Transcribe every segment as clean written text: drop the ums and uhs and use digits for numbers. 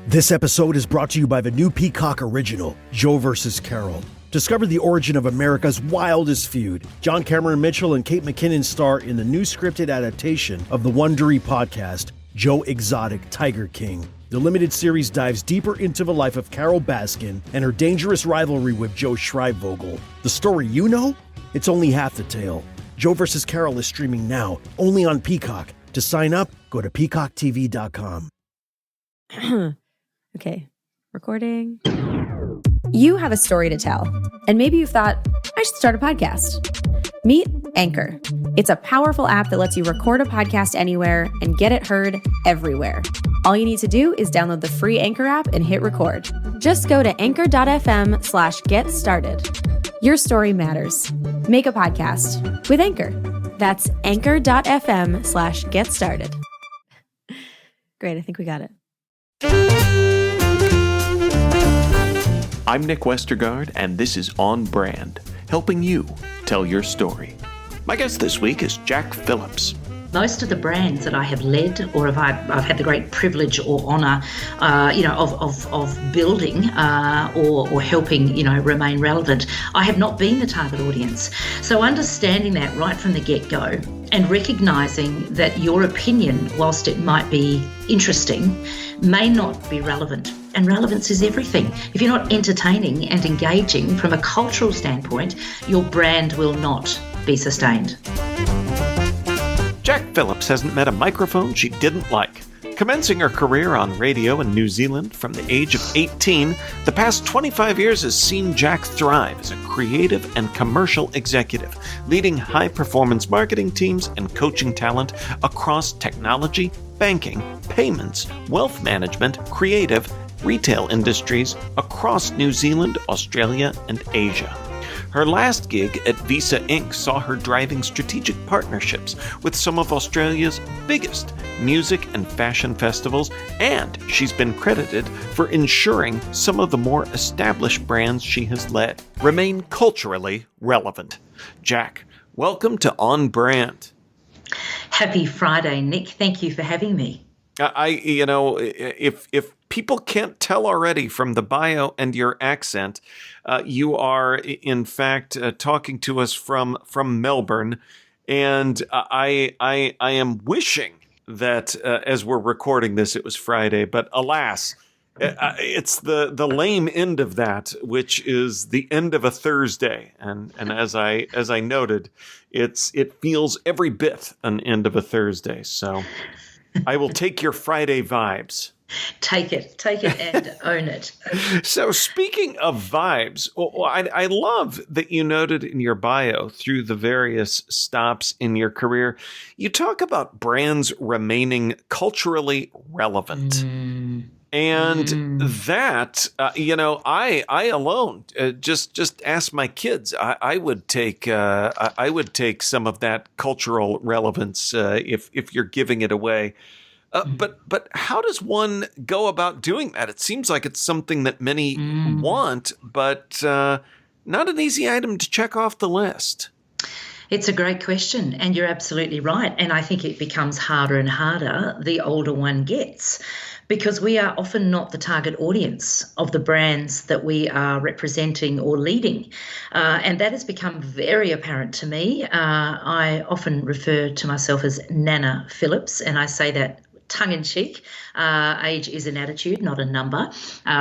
This episode is brought to you by the new Peacock original, Joe vs. Carol. Discover the origin of America's wildest feud. John Cameron Mitchell and Kate McKinnon star in the new scripted adaptation of the Wondery podcast, Joe Exotic Tiger King. The limited series dives deeper into the life of Carol Baskin and her dangerous rivalry with Joe Schreibvogel. The story you know? It's only half the tale. Joe vs. Carol is streaming now, only on Peacock. To sign up, go to peacocktv.com. Okay, recording. You have a story to tell, and maybe you've thought, I should start a podcast. Meet Anchor. It's a powerful app that lets you record a podcast anywhere and get it heard everywhere. All you need to do is download the free Anchor app and hit record. Just go to anchor.fm/get started. Your story matters. Make a podcast with Anchor. That's anchor.fm/get started. Great, I think we got it. I'm Nick Westergaard, and this is On Brand, helping you tell your story. My guest this week is Jac Phillips. Most of the brands that I have led, or I've had the great privilege or honour, of building or helping, remain relevant, I have not been the target audience. So understanding that right from the get-go and recognising that your opinion, whilst it might be interesting, may not be relevant. And relevance is everything. If you're not entertaining and engaging from a cultural standpoint, your brand will not be sustained. Jac Phillips hasn't met a microphone she didn't like. Commencing her career on radio in New Zealand from the age of 18, the past 25 years has seen Jac thrive as a creative and commercial executive, leading high-performance marketing teams and coaching talent across technology, banking, payments, wealth management, creative, retail industries across New Zealand, Australia, and Asia. Her last gig at Visa Inc. saw her driving strategic partnerships with some of Australia's biggest music and fashion festivals, and she's been credited for ensuring some of the more established brands she has led remain culturally relevant. Jac, welcome to On Brand. Happy Friday, Nick. Thank you for having me. If people can't tell already from the bio and your accent, you are in fact talking to us from Melbourne, and I am wishing that as we're recording this, it was Friday, but alas, it's the lame end of that, which is the end of a Thursday, and as I noted, it feels every bit an end of a Thursday. So I will take your Friday vibes. Take it and own it. So speaking of vibes, I love that you noted in your bio through the various stops in your career, you talk about brands remaining culturally relevant. And that, I alone just ask my kids. I would take some of that cultural relevance if you're giving it away. But how does one go about doing that? It seems like it's something that many want, but not an easy item to check off the list. It's a great question, and you're absolutely right. And I think it becomes harder and harder the older one gets, because we are often not the target audience of the brands that we are representing or leading. And that has become very apparent to me. I often refer to myself as Nana Phillips, and I say that tongue-in-cheek. Age is an attitude, not a number.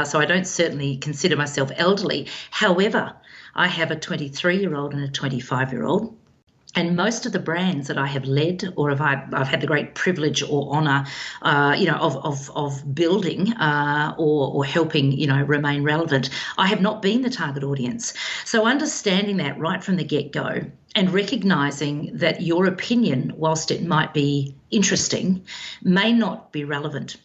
So I don't certainly consider myself elderly. However, I have a 23-year-old and a 25-year-old. And most of the brands that I have led, or I've had the great privilege or honour, of building or helping, remain relevant, I have not been the target audience. So understanding that right from the get-go and recognising that your opinion, whilst it might be interesting, may not be relevant.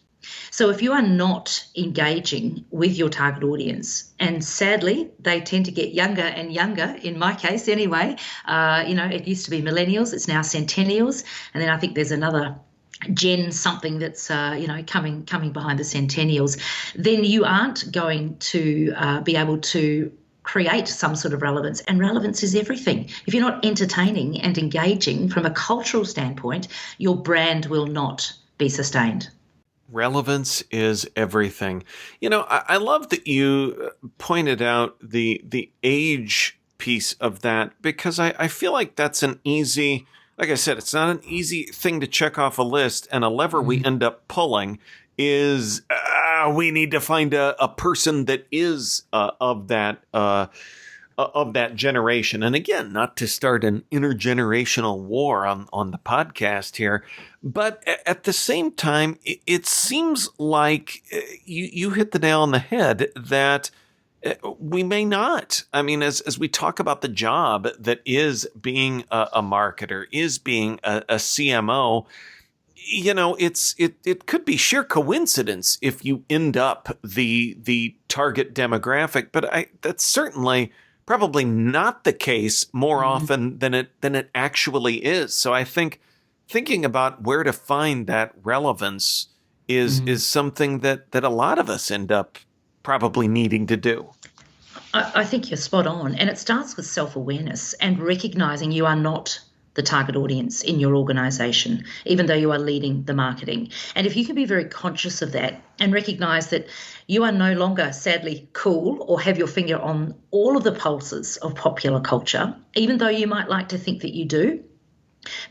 So if you are not engaging with your target audience, and sadly, they tend to get younger and younger, in my case anyway, it used to be millennials, it's now centennials, and then I think there's another gen something that's, coming behind the centennials, then you aren't going to be able to create some sort of relevance, and relevance is everything. If you're not entertaining and engaging from a cultural standpoint, your brand will not be sustained. Relevance is everything. I love that you pointed out the age piece of that, because I feel like that's an easy, like I said, it's not an easy thing to check off a list, and a lever we end up pulling is we need to find a person that is of that generation. And again, not to start an intergenerational war on the podcast here, but at the same time, it seems like you hit the nail on the head that we may not. I mean, as we talk about the job that is being a marketer, is being a CMO, it could be sheer coincidence if you end up the target demographic, but that's certainly probably not the case more often than it actually is. So I think thinking about where to find that relevance is something that a lot of us end up probably needing to do. I think you're spot on. And it starts with self-awareness and recognizing you are not the target audience in your organization, even though you are leading the marketing. And if you can be very conscious of that and recognize that you are no longer, sadly, cool or have your finger on all of the pulses of popular culture, even though you might like to think that you do,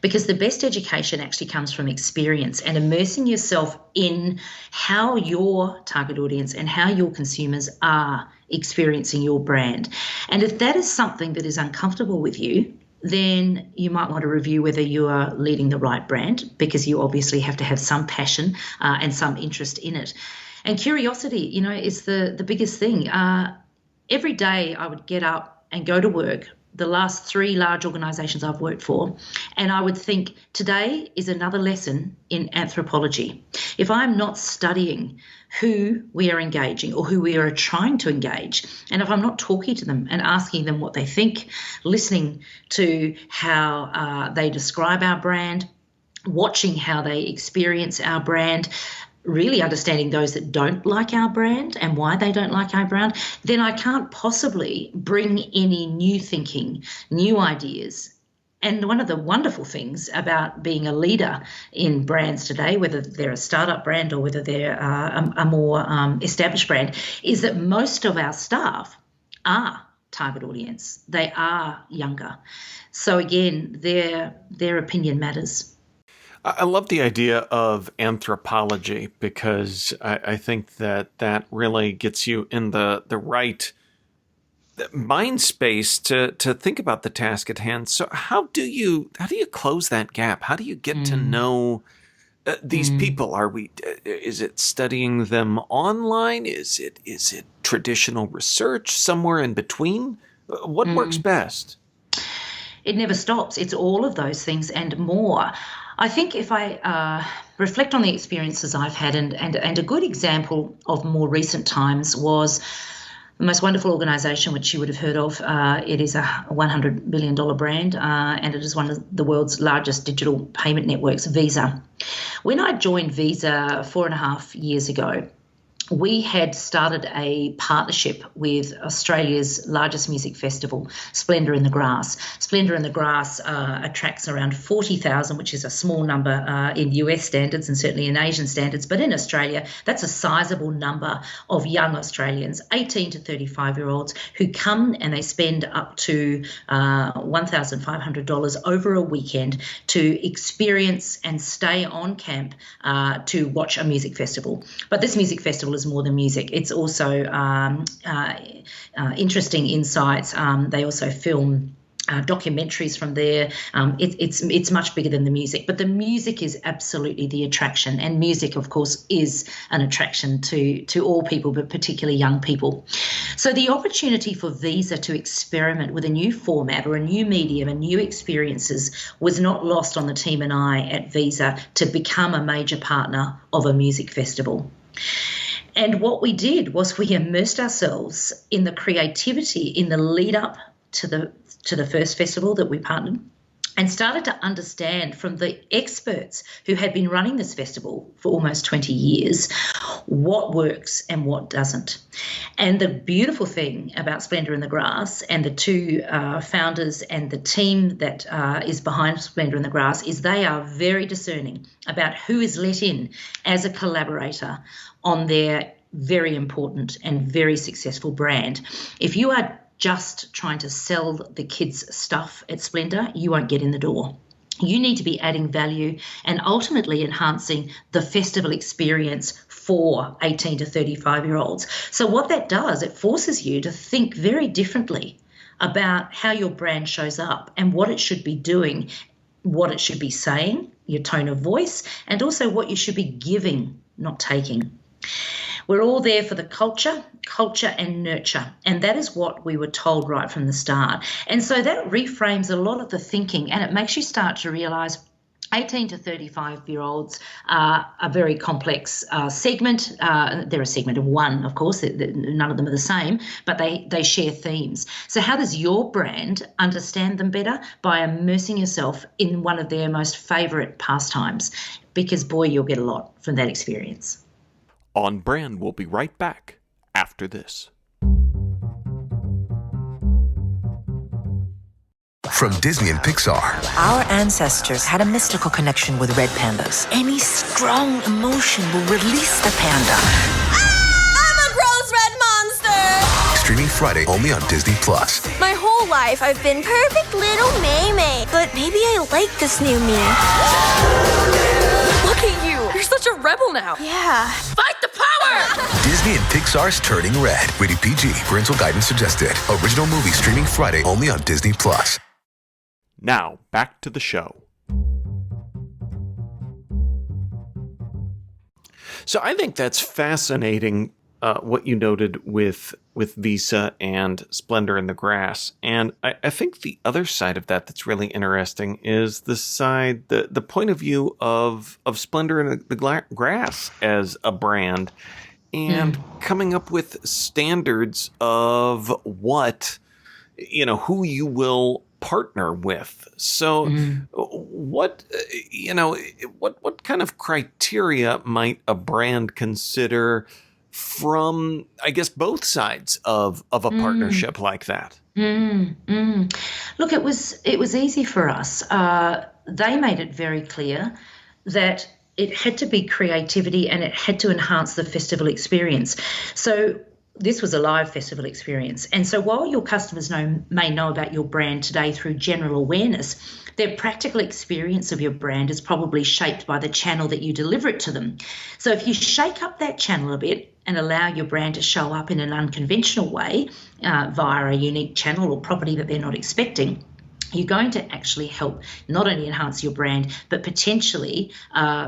because the best education actually comes from experience and immersing yourself in how your target audience and how your consumers are experiencing your brand. And if that is something that is uncomfortable with you, then you might want to review whether you are leading the right brand, because you obviously have to have some passion and some interest in it. And curiosity, is the biggest thing. Every day I would get up and go to work, the last 3 large organizations I've worked for, and I would think, today is another lesson in anthropology. If I'm not studying who we are engaging or who we are trying to engage, and if I'm not talking to them and asking them what they think, listening to how they describe our brand, watching how they experience our brand, really understanding those that don't like our brand and why they don't like our brand, then I can't possibly bring any new thinking, new ideas. And one of the wonderful things about being a leader in brands today, whether they're a startup brand or whether they're a more established brand, is that most of our staff are target audience. They are younger. So again, their opinion matters. I love the idea of anthropology, because I think that really gets you in the right mind space to think about the task at hand. So how do you close that gap? How do you get to know these people? Is it studying them online? Is it traditional research, somewhere in between? What works best? It never stops. It's all of those things and more. I think if I reflect on the experiences I've had, and a good example of more recent times was the most wonderful organisation, which you would have heard of. It is a $100 billion brand, and it is one of the world's largest digital payment networks, Visa. When I joined Visa 4.5 years ago, we had started a partnership with Australia's largest music festival, Splendour in the Grass. Splendour in the Grass attracts around 40,000, which is a small number in US standards and certainly in Asian standards. But in Australia, that's a sizable number of young Australians, 18 to 35-year-olds, who come and they spend up to $1,500 over a weekend to experience and stay on camp to watch a music festival. But this music festival is more than music. It's also interesting insights. They also film documentaries from there. It's much bigger than the music, but the music is absolutely the attraction, and music, of course, is an attraction to all people, but particularly young people. So the opportunity for Visa to experiment with a new format or a new medium and new experiences was not lost on the team and I at Visa to become a major partner of a music festival. And what we did was we immersed ourselves in the creativity in the lead up to the first festival that we partnered. and started to understand from the experts who had been running this festival for almost 20 years what works and what doesn't. And the beautiful thing about Splendour in the Grass and the two founders and the team that is behind Splendour in the Grass is they are very discerning about who is let in as a collaborator on their very important and very successful brand. If you are just trying to sell the kids' stuff at Splendour, you won't get in the door. You need to be adding value and ultimately enhancing the festival experience for 18 to 35-year-olds. So what that does, it forces you to think very differently about how your brand shows up and what it should be doing, what it should be saying, your tone of voice, and also what you should be giving, not taking. We're all there for the culture and nurture, and that is what we were told right from the start. And so that reframes a lot of the thinking, and it makes you start to realise 18 to 35-year-olds are a very complex segment. They're a segment of one, of course. None of them are the same, but they share themes. So how does your brand understand them better? By immersing yourself in one of their most favourite pastimes, because, boy, you'll get a lot from that experience. On Brand will be right back after this. From Disney and Pixar. Our ancestors had a mystical connection with red pandas. Any strong emotion will release the panda. I'm a gross red monster! Streaming Friday only on Disney+. My whole life I've been perfect little May. But maybe I like this new me. Look at you! You're such a rebel now! Yeah. Fight the power! Disney and Pixar's Turning Red. Rated PG. Parental guidance suggested. Original movie streaming Friday only on Disney+. Now, back to the show. So I think that's fascinating, what you noted with Visa and Splendour in the Grass. And I think the other side of that that's really interesting is the point of view of Splendour in the Grass as a brand, and coming up with standards of what, who you will partner with. So what kind of criteria might a brand consider from, I guess, both sides of a partnership like that? Look, it was easy for us. They made it very clear that it had to be creativity and it had to enhance the festival experience. So this was a live festival experience. And so while your customers may know about your brand today through general awareness, their practical experience of your brand is probably shaped by the channel that you deliver it to them. So if you shake up that channel a bit and allow your brand to show up in an unconventional way via a unique channel or property that they're not expecting, you're going to actually help not only enhance your brand, but potentially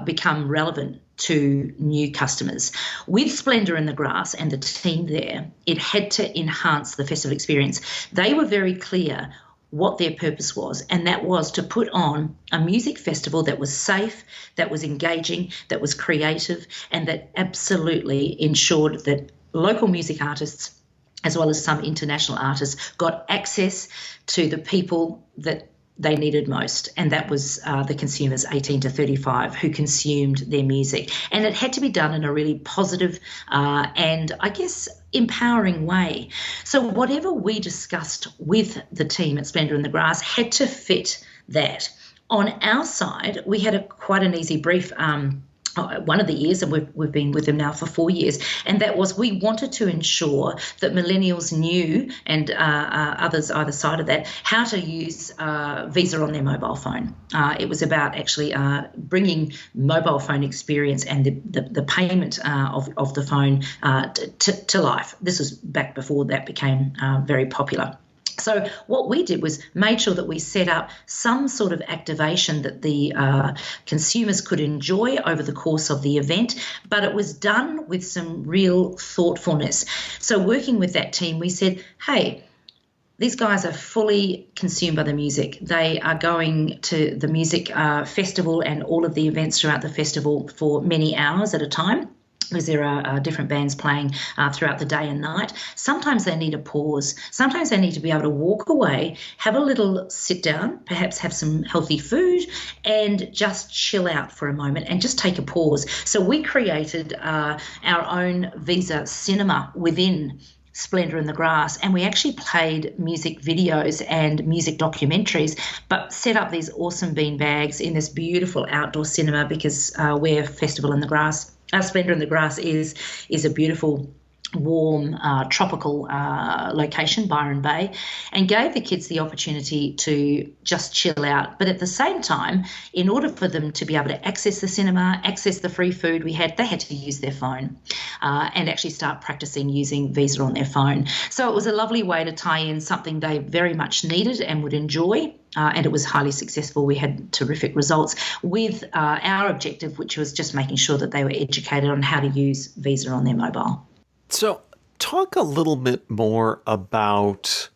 become relevant to new customers. With Splendour in the Grass and the team there, it had to enhance the festival experience. They were very clear what their purpose was, and that was to put on a music festival that was safe, that was engaging, that was creative, and that absolutely ensured that local music artists, as well as some international artists, got access to the people that they needed most, and that was the consumers 18 to 35 who consumed their music. And it had to be done in a really positive and, I guess, empowering way. So whatever we discussed with the team at Splendour in the Grass had to fit that. On our side, we had quite an easy brief one of the years, and we've been with them now for 4 years, and that was we wanted to ensure that millennials knew, and others either side of that, how to use Visa on their mobile phone. It was about actually bringing mobile phone experience and the payment of the phone to life. This was back before that became very popular. So what we did was made sure that we set up some sort of activation that the consumers could enjoy over the course of the event, but it was done with some real thoughtfulness. So working with that team, we said, hey, these guys are fully consumed by the music. They are going to the music festival and all of the events throughout the festival for many hours at a time. because there are different bands playing throughout the day and night. Sometimes they need a pause. Sometimes they need to be able to walk away, have a little sit down, perhaps have some healthy food, and just chill out for a moment and just take a pause. So we created our own Visa cinema within Splendour in the Grass, and we actually played music videos and music documentaries, but set up these awesome bean bags in this beautiful outdoor cinema because we're Festival in the Grass. Splendour in the Grass is a beautiful, warm, tropical location, Byron Bay, and gave the kids the opportunity to just chill out. But at the same time, in order for them to be able to access the cinema, access the free food we had, they had to use their phone and actually start practicing using Visa on their phone. So it was a lovely way to tie in something they very much needed and would enjoy. And it was highly successful. We had terrific results with our objective, which was just making sure that they were educated on how to use Visa on their mobile. So talk a little bit more about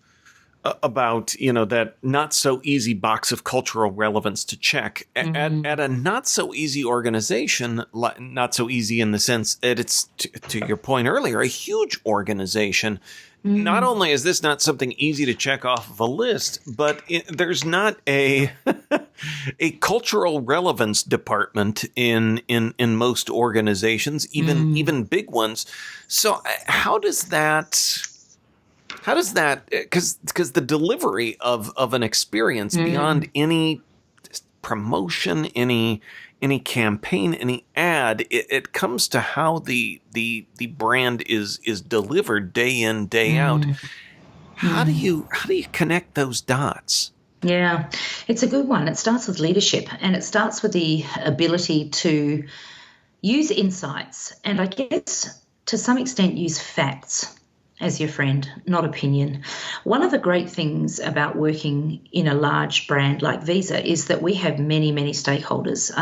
that not so easy box of cultural relevance to check at a not so easy organization, not so easy in the sense that it's, to your point earlier, a huge organization. Not only is this not something easy to check off of a list, but there's not a cultural relevance department in most organizations, even big ones. So how does that? Because the delivery of an experience beyond any promotion, any campaign, any ad, it comes to how the brand is delivered day in, day out. How do you connect those dots? Yeah, it's a good one. It starts with leadership, and it starts with the ability to use insights and, I guess, to some extent, use facts as your friend, not opinion. One of the great things about working in a large brand like Visa is that we have many, many stakeholders.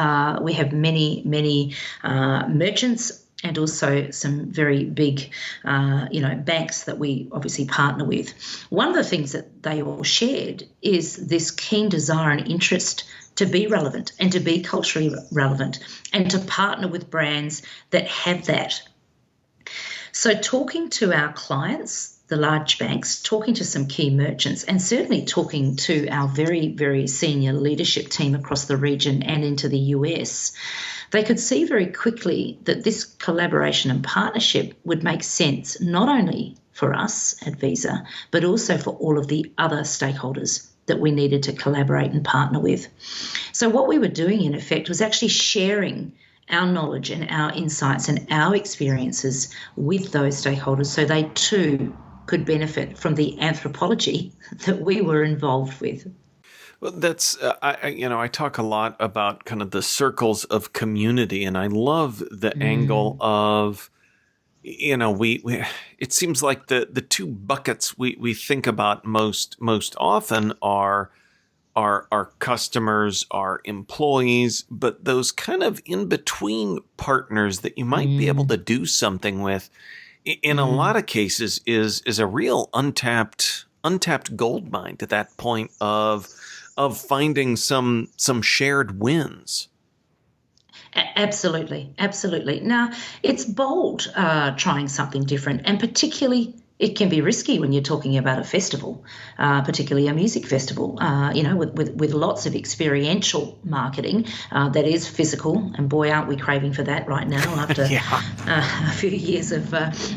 We have many merchants and also some very big, banks that we obviously partner with. One of the things that they all shared is this keen desire and interest to be relevant and to be culturally relevant and to partner with brands that have that. So talking to our clients, the large banks, talking to some key merchants, and certainly talking to our very, very senior leadership team across the region and into the US, they could see very quickly that this collaboration and partnership would make sense not only for us at Visa, but also for all of the other stakeholders that we needed to collaborate and partner with. So what we were doing, in effect, was actually sharing our knowledge and our insights and our experiences with those stakeholders so they too could benefit from the anthropology that we were involved with. Well, that's, I talk a lot about kind of the circles of community, and I love the angle of, it seems like the two buckets we think about most often are our customers, our employees, but those kind of in-between partners that you might be able to do something with, in a lot of cases, is a real untapped gold mine to that point of finding some shared wins. Absolutely. Now, it's bold trying something different, and particularly it can be risky when you're talking about a festival, particularly a music festival, with lots of experiential marketing that is physical. And boy, aren't we craving for that right now after a few years of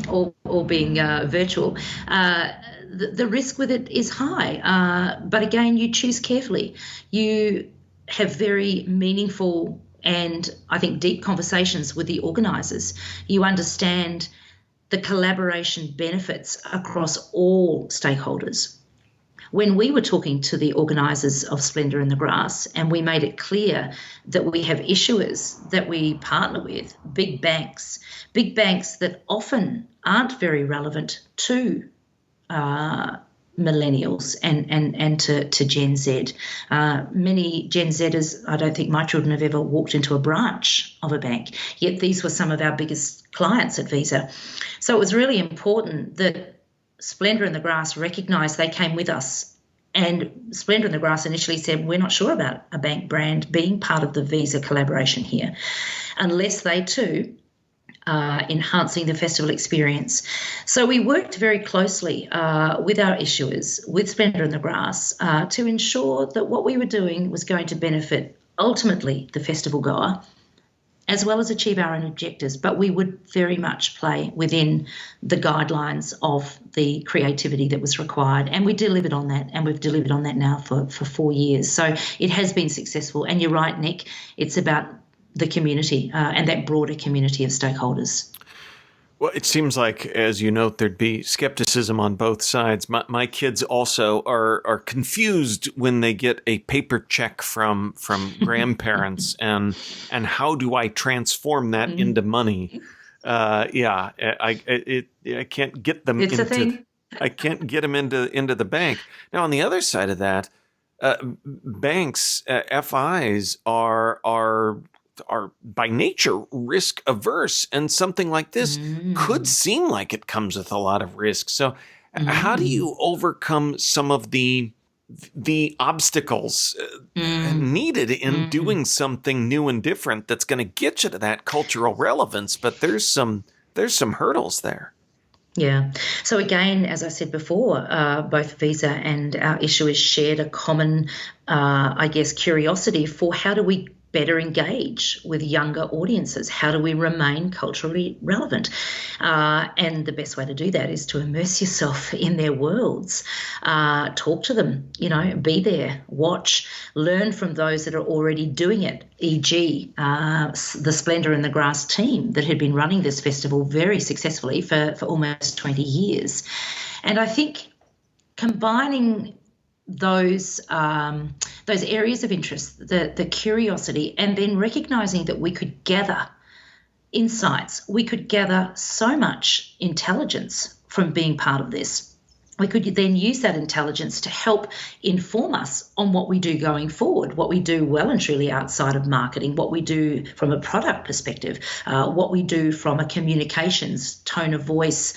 all being virtual. The risk with it is high. But again, you choose carefully. You have very meaningful and I think deep conversations with the organisers. You understand the collaboration benefits across all stakeholders. When we were talking to the organisers of Splendour in the Grass, and we made it clear that we have issuers that we partner with, big banks that often aren't very relevant to millennials and to Gen Z. Many Gen Zers, I don't think my children have ever walked into a branch of a bank, yet these were some of our biggest clients at Visa. So it was really important that Splendour in the Grass recognised they came with us. And Splendour in the Grass initially said, we're not sure about a bank brand being part of the Visa collaboration here, unless they too enhancing the festival experience. So we worked very closely with our issuers, with Splendour in the Grass, to ensure that what we were doing was going to benefit ultimately the festival goer, as well as achieve our own objectives. But we would very much play within the guidelines of the creativity that was required. And we delivered on that, and we've delivered on that now for 4 years. So it has been successful. And you're right, Nick, it's about the community and that broader community of stakeholders. Well, it seems like, as you note, there'd be skepticism on both sides. My kids also are confused when they get a paper check from grandparents, and how do I transform that into money? I can't get them it's into. A thing. I can't get them into the bank. Now, on the other side of that, banks, FIs are by nature risk averse, and something like this could seem like it comes with a lot of risk. So how do you overcome some of the obstacles needed in doing something new and different that's going to get you to that cultural relevance? But there's some hurdles there. Yeah. So again, as I said before, both Visa and our issuers shared a common, curiosity for how do we better engage with younger audiences? How do we remain culturally relevant? And the best way to do that is to immerse yourself in their worlds, talk to them, be there, watch, learn from those that are already doing it, e.g. The Splendour in the Grass team that had been running this festival very successfully for almost 20 years. And I think combining those areas of interest, the curiosity, and then recognizing that we could gather insights, we could gather so much intelligence from being part of this. We could then use that intelligence to help inform us on what we do going forward, what we do well and truly outside of marketing, what we do from a product perspective, what we do from a communications, tone of voice,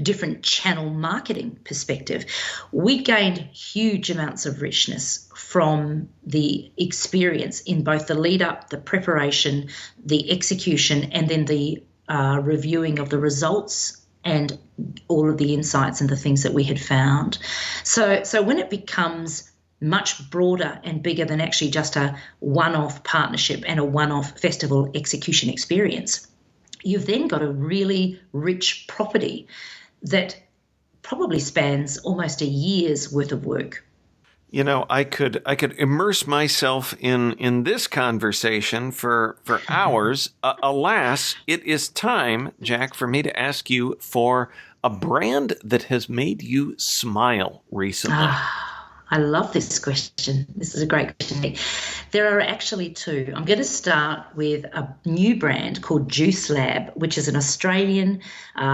different channel marketing perspective. We gained huge amounts of richness from the experience in both the lead up, the preparation, the execution, and then the reviewing of the results and all of the insights and the things that we had found. So when it becomes much broader and bigger than actually just a one-off partnership and a one-off festival execution experience, you've then got a really rich property that probably spans almost a year's worth of work. I could immerse myself in this conversation for hours. Alas, it is time, Jac, for me to ask you for a brand that has made you smile recently. I love this question. This is a great question, Nick. There are actually two. I'm going to start with a new brand called Juice Lab, which is an Australian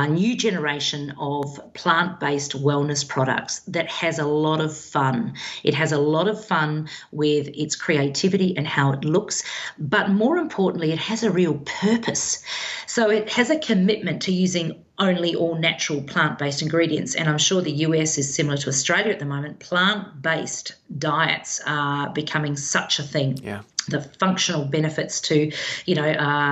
new generation of plant-based wellness products that has a lot of fun. It has a lot of fun with its creativity and how it looks, but more importantly, it has a real purpose. So it has a commitment to using only all natural plant-based ingredients. And I'm sure the US is similar to Australia at the moment. Plant-based diets are becoming such a thing. Yeah. The functional benefits to,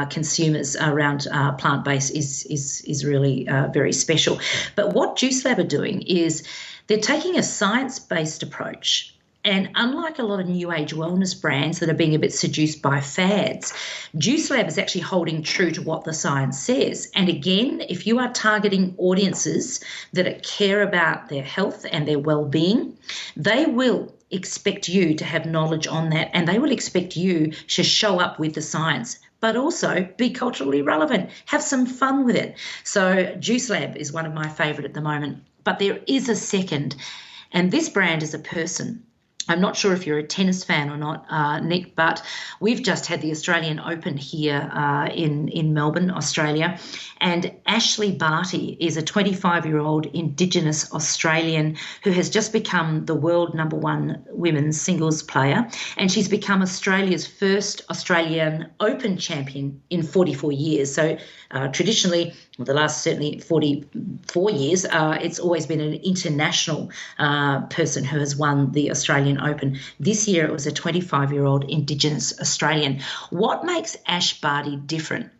consumers around plant-based is really very special. But what Juice Lab are doing is they're taking a science-based approach. And unlike a lot of new age wellness brands that are being a bit seduced by fads, Juice Lab is actually holding true to what the science says. And again, if you are targeting audiences that care about their health and their well-being, they will expect you to have knowledge on that, and they will expect you to show up with the science, but also be culturally relevant, have some fun with it. So Juice Lab is one of my favourite at the moment, but there is a second, and this brand is a person. I'm not sure if you're a tennis fan or not, Nick, but we've just had the Australian Open here in Melbourne, Australia. And Ashley Barty is a 25-year-old Indigenous Australian who has just become the world #1 women's singles player. And she's become Australia's first Australian Open champion in 44 years. So traditionally, the last certainly 44 years, it's always been an international person who has won the Australian Open. This year it was a 25-year-old Indigenous Australian. What makes Ash Barty different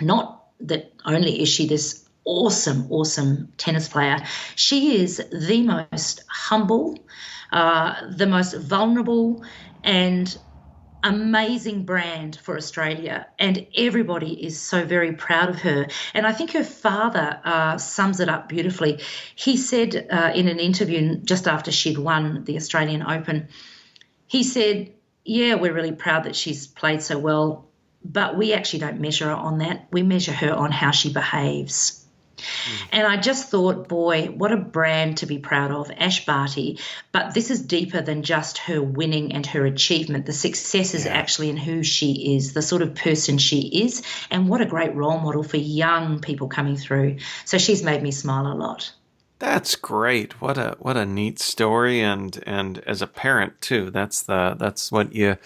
not that only is she this awesome tennis player, she is the most humble, the most vulnerable and amazing brand for Australia, and everybody is so very proud of her. And I think her father sums it up beautifully. He said in an interview just after she'd won the Australian Open, he said, yeah, we're really proud that she's played so well, but we actually don't measure her on that. We measure her on how she behaves. And I just thought, boy, what a brand to be proud of, Ash Barty. But this is deeper than just her winning and her achievement. The success is actually in who she is, the sort of person she is, and what a great role model for young people coming through. So she's made me smile a lot. That's great. What a neat story, and as a parent too. That's what you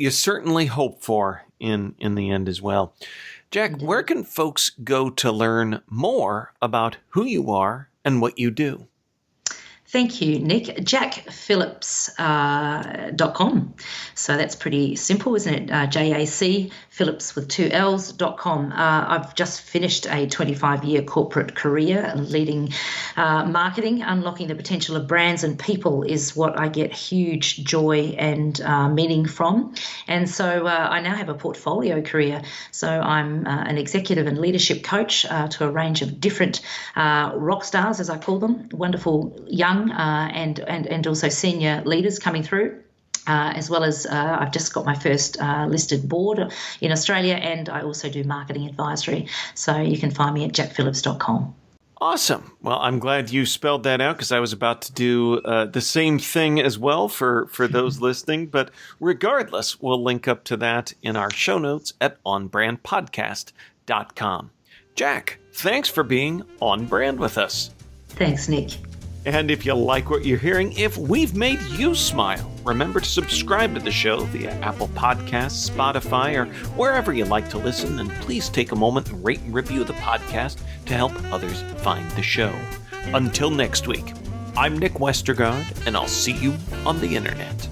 certainly hope for in the end as well. Jac, where can folks go to learn more about who you are and what you do? Thank you, Nick. JacPhillips.com. So that's pretty simple, isn't it? JAC Phillips with 2 L's.com. I've just finished a 25-year corporate career leading marketing. Unlocking the potential of brands and people is what I get huge joy and meaning from. And so I now have a portfolio career. So I'm an executive and leadership coach to a range of different rock stars, as I call them, wonderful young and also senior leaders coming through. As well as I've just got my first listed board in Australia, and I also do marketing advisory. So you can find me at jacphillips.com. Awesome. Well, I'm glad you spelled that out because I was about to do the same thing as well for those listening. But regardless, we'll link up to that in our show notes at onbrandpodcast.com. Jac, thanks for being on brand with us. Thanks, Nick. And if you like what you're hearing, if we've made you smile, remember to subscribe to the show via Apple Podcasts, Spotify, or wherever you like to listen. And please take a moment and rate and review the podcast to help others find the show. Until next week, I'm Nick Westergaard, and I'll see you on the internet.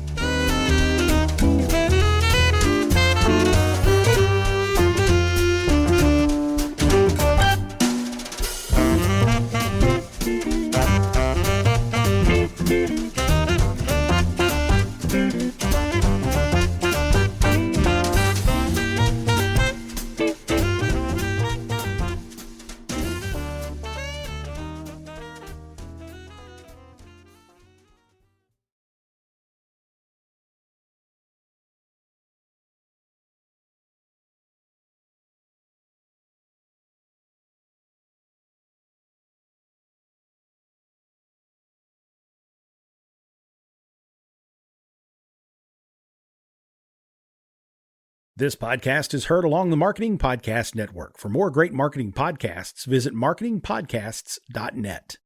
This podcast is heard along the Marketing Podcast Network. For more great marketing podcasts, visit marketingpodcasts.net.